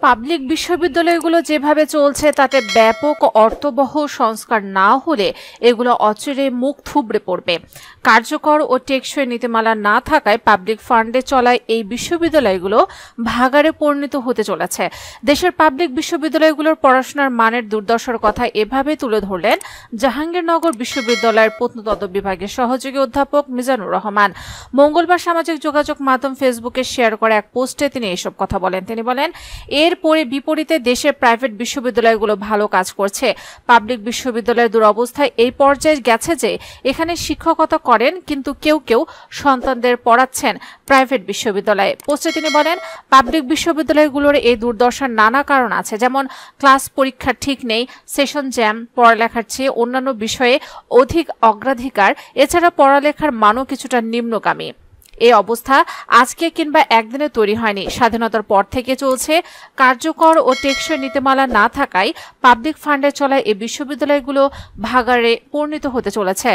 Public বিশ্ববিদ্যালয়গুলো যেভাবে চলছে তাতে ব্যাপক অর্থবহ সংস্কার না হলে এগুলো অচিরে মুখ থুবড়ে পড়বে। কার্যকর ও টেকসই নীতিমালা না থাকায় পাবলিক ফান্ডে চলায় এই বিশ্ববিদ্যালয়গুলো ভাগাড়ে পরিণত হতে চলেছে। দেশের পাবলিক বিশ্ববিদ্যালয়গুলোর পড়াশোনার মানের দুর্দশার কথা এভাবে তুলে ধরলেন জাহাঙ্গীরনগর বিশ্ববিদ্যালয়ের প্রত্নতত্ত্ব বিভাগের সহযোগী অধ্যাপক মিজানুর রহমান। মঙ্গলবার সামাজিক যোগাযোগ মাধ্যম ফেসবুকে শেয়ার করা এক পোস্টে তিনি এসব কথা বলেন। তিনি বলেন, এরপরে বিপরীতে দেশের প্রাইভেট বিশ্ববিদ্যালয়গুলো ভালো কাজ করছে। পাবলিক বিশ্ববিদ্যালয়ের দুরবস্থায় এই পর্যায়ে গেছে যে এখানে শিক্ষকতা করেন কিন্তু কেউ কেউ সন্তানদের পড়াচ্ছেন প্রাইভেট বিশ্ববিদ্যালয়ে। পোস্টে তিনি বলেন, পাবলিক বিশ্ববিদ্যালয়গুলোর এই দুর্দশার নানা কারণ আছে, যেমন ক্লাস পরীক্ষা ঠিক নেই, সেশন জ্যাম, পড়ালেখার চেয়ে অন্যান্য বিষয়ে অধিক অগ্রাধিকার, এছাড়া পড়ালেখার মানও কিছুটা নিম্নগামী। এই অবস্থা আজকে কিংবা একদিনে তৈরি হয়নি, স্বাধীনতার পর থেকে চলছে। কার্যকর ও টেকসই নীতিমালা না থাকায় পাবলিক ফান্ডে চলা এই বিশ্ববিদ্যালয়গুলো ভাগাড়ে পরিণত হতে চলেছে।